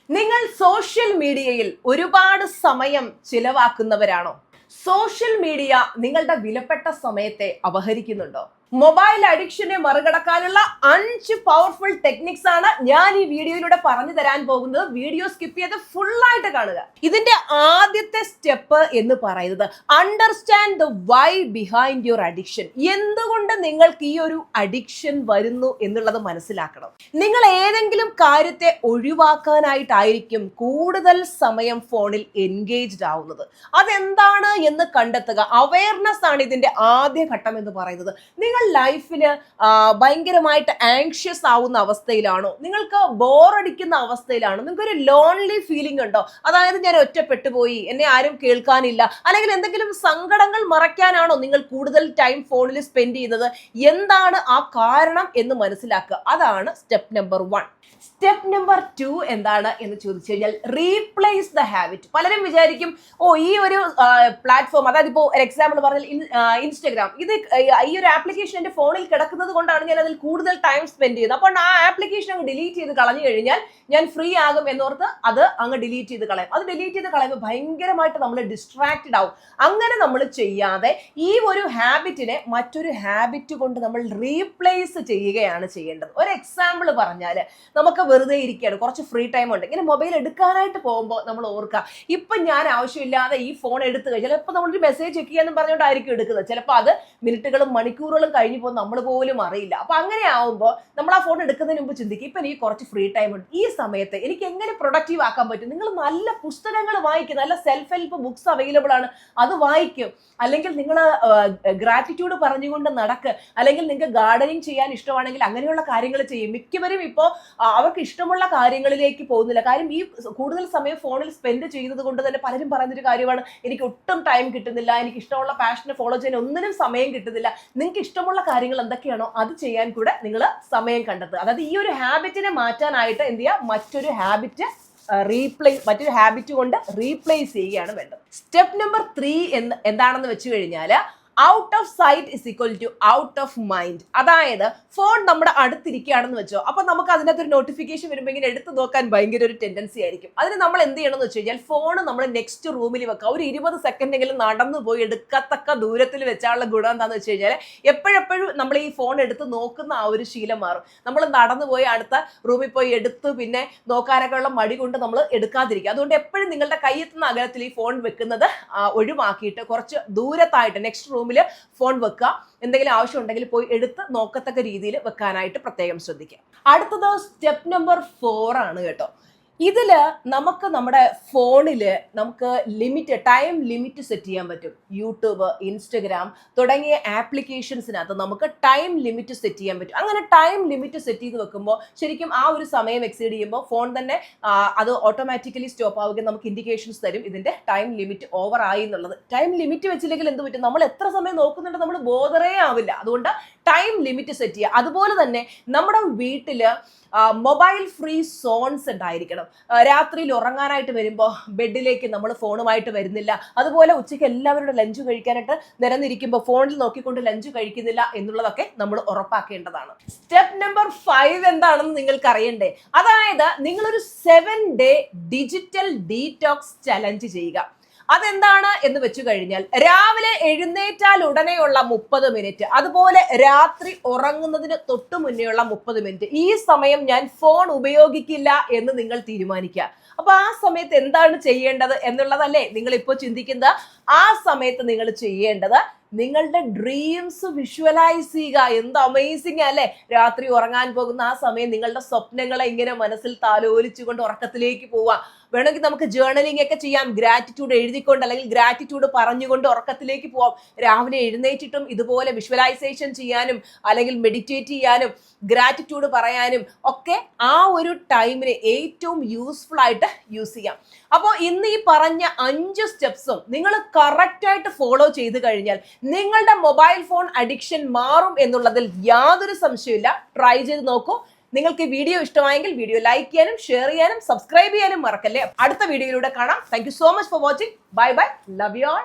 നിങ്ങൾ സോഷ്യൽ മീഡിയയിൽ ഒരുപാട് സമയം ചിലവാക്കുന്നവരാണോ? സോഷ്യൽ മീഡിയ നിങ്ങളുടെ വിലപ്പെട്ട സമയത്തെ അപഹരിക്കുന്നുണ്ടോ? മൊബൈൽ അഡിക്ഷനെ മറികടക്കാനുള്ള 5 പവർഫുൾ ടെക്നിക്സ് ആണ് ഞാൻ ഈ വീഡിയോയിലൂടെ പറഞ്ഞു തരാൻ പോകുന്നത്. വീഡിയോ സ്കിപ്പ് ചെയ്ത് ഫുൾ ആയിട്ട് കാണുക. ഇതിന്റെ ആദ്യത്തെ സ്റ്റെപ്പ് എന്ന് പറയുന്നത് understand the why behind your addiction. എന്തുകൊണ്ട് നിങ്ങൾക്ക് ഈ ഒരു അഡിക്ഷൻ വരുന്നു എന്നുള്ളത് മനസ്സിലാക്കണം. നിങ്ങൾ ഏതെങ്കിലും കാര്യത്തെ ഒഴിവാക്കാനായിട്ടായിരിക്കും കൂടുതൽ സമയം ഫോണിൽ എൻഗേജ്ഡ് ആവുന്നത്. അതെന്താണ് എന്ന് കണ്ടെത്തുക. അവയർനെസ് ആണ് ഇതിന്റെ ആദ്യ ഘട്ടം എന്ന് പറയുന്നത്. നിങ്ങൾ ലൈഫില് ഭയങ്കരമായിട്ട് ആങ്ഷ്യസ് ആവുന്ന അവസ്ഥയിലാണോ? നിങ്ങൾക്ക് ബോറടിക്കുന്ന അവസ്ഥയിലാണോ? നിങ്ങൾക്കൊരു ലോൺലി ഫീലിംഗ് ഉണ്ടോ? അതായത് ഞാൻ ഒറ്റപ്പെട്ടു പോയി, എന്നെ ആരും കേൾക്കാനില്ല, അല്ലെങ്കിൽ എന്തെങ്കിലും സങ്കടങ്ങൾ മറയ്ക്കാനാണോ നിങ്ങൾ കൂടുതൽ ടൈം ഫോണിൽ സ്പെൻഡ് ചെയ്യുന്നത്? എന്താണ് ആ കാരണം എന്ന് മനസ്സിലാക്കുക. അതാണ് സ്റ്റെപ്പ് നമ്പർ 1. സ്റ്റെപ്പ് നമ്പർ 2 എന്താണ് എന്ന് ചോദിച്ചു കഴിഞ്ഞാൽ റീപ്ലേസ് ദ ഹാബിറ്റ്. പലരും വിചാരിക്കും, ഈ ഒരു പ്ലാറ്റ്ഫോം, അതായത് ഇപ്പോൾ ഒരു എക്സാമ്പിൾ പറഞ്ഞാൽ ഇൻസ്റ്റഗ്രാം, ഇത് ഈ ഒരു ആപ്ലിക്കേഷൻ എന്റെ ഫോണിൽ കിടക്കുന്നത് കൊണ്ടാണ് ഞാൻ അതിൽ കൂടുതൽ ടൈം സ്പെൻഡ് ചെയ്യുന്നത്. അപ്പോൾ ആ ആപ്ലിക്കേഷൻ അങ്ങ് ഡിലീറ്റ് ചെയ്ത് കളഞ്ഞു കഴിഞ്ഞാൽ ഞാൻ ഫ്രീ ആകും എന്നോർത്ത് അത് അങ്ങ് ഡിലീറ്റ് ചെയ്ത് കളയും. അത് ഡിലീറ്റ് ചെയ്ത് കളയുമ്പോൾ ഭയങ്കരമായിട്ട് നമ്മൾ ഡിസ്ട്രാക്റ്റഡ് ആവും. അങ്ങനെ നമ്മൾ ചെയ്യാതെ ഈ ഒരു ഹാബിറ്റിനെ മറ്റൊരു ഹാബിറ്റ് കൊണ്ട് നമ്മൾ റീപ്ലേസ് ചെയ്യുകയാണ് ചെയ്യേണ്ടത്. ഒരു എക്സാമ്പിൾ പറഞ്ഞാൽ, നമുക്ക് വെറുതെ ഇരിക്കുകയാണ്, കുറച്ച് ഫ്രീ ടൈം ഉണ്ട്, ഇങ്ങനെ മൊബൈൽ എടുക്കാനായിട്ട് പോകുമ്പോൾ നമ്മൾ ഓർക്കുക, ഇപ്പം ഞാൻ ആവശ്യമില്ലാതെ ഈ ഫോൺ എടുത്തു കഴിഞ്ഞാൽ ചിലപ്പോൾ നമ്മളൊരു മെസ്സേജ് ചെക്ക് ചെയ്യാന്ന് പറഞ്ഞുകൊണ്ടായിരിക്കും എടുക്കുന്നത്. ചിലപ്പോൾ അത് മിനിറ്റുകളും മണിക്കൂറുകളും കഴിഞ്ഞു പോകും, നമ്മൾ പോലും അറിയില്ല. അപ്പൊ അങ്ങനെ ആവുമ്പോൾ നമ്മൾ ആ ഫോൺ എടുക്കുന്നതിന് മുമ്പ് ചിന്തിക്കും, ഇപ്പം എനിക്ക് കുറച്ച് ഫ്രീ ടൈം ഉണ്ട്, ഈ സമയത്ത് എനിക്ക് എങ്ങനെ പ്രൊഡക്റ്റീവ് ആക്കാൻ പറ്റും? നിങ്ങൾ നല്ല പുസ്തകങ്ങൾ വായിക്കും, നല്ല സെൽഫ് ഹെൽപ്പ് ബുക്സ് അവൈലബിൾ ആണ്, അത് വായിക്കും. അല്ലെങ്കിൽ നിങ്ങൾ ഗ്രാറ്റിറ്റ്യൂഡ് പറഞ്ഞുകൊണ്ട് നടക്ക്, അല്ലെങ്കിൽ നിങ്ങൾക്ക് ഗാർഡനിങ് ചെയ്യാൻ ഇഷ്ടമാണെങ്കിൽ അങ്ങനെയുള്ള കാര്യങ്ങൾ ചെയ്യും. മിക്കവരും ഇപ്പോൾ അവർക്ക് ഇഷ്ടമുള്ള കാര്യങ്ങളിലേക്ക് പോകുന്നില്ല. കാര്യം ഈ കൂടുതൽ സമയം ഫോണിൽ സ്പെൻഡ് ചെയ്യുന്നത് കൊണ്ട് തന്നെ പലരും പറയുന്നൊരു കാര്യമാണ്, എനിക്ക് ഒട്ടും ടൈം കിട്ടുന്നില്ല, എനിക്ക് ഇഷ്ടമുള്ള പാഷനെ ഫോളോ ചെയ്യാൻ ഒന്നിനും സമയം കിട്ടുന്നില്ല. നിങ്ങൾക്ക് ഇഷ്ടമുള്ള കാര്യങ്ങൾ എന്തൊക്കെയാണോ അത് ചെയ്യാൻ കൂടെ നിങ്ങൾ സമയം കണ്ടെത്തുക. അതായത് ഈ ഒരു ഹാബിറ്റിനെ മാറ്റാനായിട്ട് എന്ത് ചെയ്യുക, മറ്റൊരു ഹാബിറ്റ് കൊണ്ട് റീപ്ലേസ് ചെയ്യുകയാണ് വേണ്ടത്. സ്റ്റെപ്പ് നമ്പർ 3 എന്താണെന്ന് വെച്ച് കഴിഞ്ഞാൽ out of sight is equal to out of mind. അതായത് ഫോൺ നമ്മുടെ അടുത്തിരിക്കുകയാണെന്ന് വെച്ചോ, അപ്പൊ നമുക്ക് അതിനകത്തൊരു നോട്ടിഫിക്കേഷൻ വരുമ്പോൾ ഇങ്ങനെ എടുത്തു നോക്കാൻ ഭയങ്കര ഒരു ടെൻഡൻസി ആയിരിക്കും. അതിന് നമ്മൾ എന്ത് ചെയ്യണമെന്ന് വെച്ച് കഴിഞ്ഞാൽ ഫോൺ നമ്മൾ നെക്സ്റ്റ് റൂമിൽ വെക്കുക. ഒരു 20 സെക്കൻഡെങ്കിലും നടന്നു പോയി എടുക്കത്തക്ക ദൂരത്തിൽ വെച്ചാലുള്ള ഗുണം എന്താണെന്ന് വെച്ച് കഴിഞ്ഞാൽ എപ്പോഴെപ്പോഴും നമ്മൾ ഈ ഫോൺ എടുത്ത് നോക്കുന്ന ആ ഒരു ശീലം മാറും. നമ്മൾ നടന്നു പോയി അടുത്ത റൂമിൽ പോയി എടുത്ത് പിന്നെ നോക്കാനൊക്കെ ഉള്ള മടി കൊണ്ട് നമ്മൾ എടുക്കാതിരിക്കുക. അതുകൊണ്ട് എപ്പോഴും നിങ്ങളുടെ കയ്യെത്തുന്ന അകലത്തിൽ ഈ ഫോൺ വെക്കുന്നത് ഒഴിവാക്കിയിട്ട് കുറച്ച് ദൂരത്തായിട്ട് നെക്സ്റ്റ് റൂമിൽ ഫോൺ വെക്കുക. എന്തെങ്കിലും ആവശ്യം ഉണ്ടെങ്കിൽ പോയി എടുത്ത് നോക്കത്തക്ക രീതിയിൽ വെക്കാനായിട്ട് പ്രത്യേകം ശ്രദ്ധിക്കുക. അടുത്തത് സ്റ്റെപ്പ് നമ്പർ 4 ആണ് കേട്ടോ. ഇതില് നമുക്ക് നമ്മുടെ ഫോണില് നമുക്ക് ടൈം ലിമിറ്റ് സെറ്റ് ചെയ്യാൻ പറ്റും. യൂട്യൂബ്, ഇൻസ്റ്റഗ്രാം തുടങ്ങിയ ആപ്ലിക്കേഷൻസിനകത്ത് നമുക്ക് ടൈം ലിമിറ്റ് സെറ്റ് ചെയ്യാൻ പറ്റും. അങ്ങനെ ടൈം ലിമിറ്റ് സെറ്റ് ചെയ്ത് വെക്കുമ്പോൾ ശരിക്കും ആ ഒരു സമയം എക്സീഡ് ചെയ്യുമ്പോൾ ഫോൺ തന്നെ അത് ഓട്ടോമാറ്റിക്കലി സ്റ്റോപ്പ് ആവുകയും നമുക്ക് ഇൻഡിക്കേഷൻസ് തരും ഇതിന്റെ ടൈം ലിമിറ്റ് ഓവർ ആയി എന്നുള്ളത്. ടൈം ലിമിറ്റ് വെച്ചില്ലെങ്കിൽ എന്ത് പറ്റും, നമ്മൾ എത്ര സമയം നോക്കുന്നുണ്ട് നമ്മൾ ബോധറേ ആവില്ല. അതുകൊണ്ട് ടൈം ലിമിറ്റ് സെറ്റ് ചെയ്യുക. അതുപോലെ തന്നെ നമ്മുടെ വീട്ടില് മൊബൈൽ ഫ്രീ സോൺസ് ഉണ്ടായിരിക്കണം. രാത്രിയിൽ ഉറങ്ങാനായിട്ട് വരുമ്പോൾ ബെഡിലേക്ക് നമ്മൾ ഫോണുമായിട്ട് വരുന്നില്ല. അതുപോലെ ഉച്ചയ്ക്ക് എല്ലാവരുടെ ലഞ്ച് കഴിക്കാനായിട്ട് നിരന്നിരിക്കുമ്പോൾ ഫോണിൽ നോക്കിക്കൊണ്ട് ലഞ്ച് കഴിക്കുന്നില്ല എന്നുള്ളതൊക്കെ നമ്മൾ ഉറപ്പാക്കേണ്ടതാണ്. സ്റ്റെപ്പ് നമ്പർ 5 എന്താണെന്ന് നിങ്ങൾക്ക് അറിയണ്ടേ? അതായത് നിങ്ങളൊരു 7 ഡേ ഡിജിറ്റൽ ഡീറ്റോക്സ് ചലഞ്ച് ചെയ്യുക. അതെന്താണ് എന്ന് വെച്ചു കഴിഞ്ഞാൽ രാവിലെ എഴുന്നേറ്റാൽ ഉടനെയുള്ള 30 മിനിറ്റ്, അതുപോലെ രാത്രി ഉറങ്ങുന്നതിന് തൊട്ടു മുന്നേയുള്ള 30 മിനിറ്റ്, ഈ സമയം ഞാൻ ഫോൺ ഉപയോഗിക്കില്ല എന്ന് നിങ്ങൾ തീരുമാനിക്കുക. അപ്പൊ ആ സമയത്ത് എന്താണ് ചെയ്യേണ്ടത് എന്നുള്ളതല്ലേ നിങ്ങൾ ഇപ്പോൾ ചിന്തിക്കുന്നത്. ആ സമയത്ത് നിങ്ങൾ ചെയ്യേണ്ടത് നിങ്ങളുടെ ഡ്രീംസ് വിഷ്വലൈസ് ചെയ്യുക. എന്ത് അമേസിംഗ് അല്ലേ? രാത്രി ഉറങ്ങാൻ പോകുന്ന ആ സമയം നിങ്ങളുടെ സ്വപ്നങ്ങളെ ഇങ്ങനെ മനസ്സിൽ താലോലിച്ചുകൊണ്ട് ഉറക്കത്തിലേക്ക് പോവുക. വേണമെങ്കിൽ നമുക്ക് ജേർണലിംഗ് ഒക്കെ ചെയ്യാം, ഗ്രാറ്റിറ്റ്യൂഡ് എഴുതിക്കൊണ്ട് അല്ലെങ്കിൽ ഗ്രാറ്റിറ്റ്യൂഡ് പറഞ്ഞുകൊണ്ട് ഉറക്കത്തിലേക്ക് പോവാം. രാവിലെ എഴുന്നേറ്റിട്ടും ഇതുപോലെ വിഷ്വലൈസേഷൻ ചെയ്യാനും അല്ലെങ്കിൽ മെഡിറ്റേറ്റ് ചെയ്യാനും ഗ്രാറ്റിറ്റ്യൂഡ് പറയാനും ഒക്കെ ആ ഒരു ടൈമിനെ ഏറ്റവും യൂസ്ഫുൾ ആയിട്ട് യൂസ് ചെയ്യാം. അപ്പോൾ ഇന്ന് ഈ പറഞ്ഞ 5 സ്റ്റെപ്സും നിങ്ങൾ കറക്റ്റായിട്ട് ഫോളോ ചെയ്ത് കഴിഞ്ഞാൽ നിങ്ങളുടെ മൊബൈൽ ഫോൺ അഡിക്ഷൻ മാറും എന്നുള്ളതിൽ യാതൊരു സംശയമില്ല. ട്രൈ ചെയ്ത് നോക്കൂ. നിങ്ങൾക്ക് ഈ വീഡിയോ ഇഷ്ടമായെങ്കിൽ വീഡിയോ ലൈക്ക് ചെയ്യാനും ഷെയർ ചെയ്യാനും സബ്സ്ക്രൈബ് ചെയ്യാനും മറക്കല്ലേ. അടുത്ത വീഡിയോയിലൂടെ കാണാം. Thank you so much for watching. Bye bye. Love you all.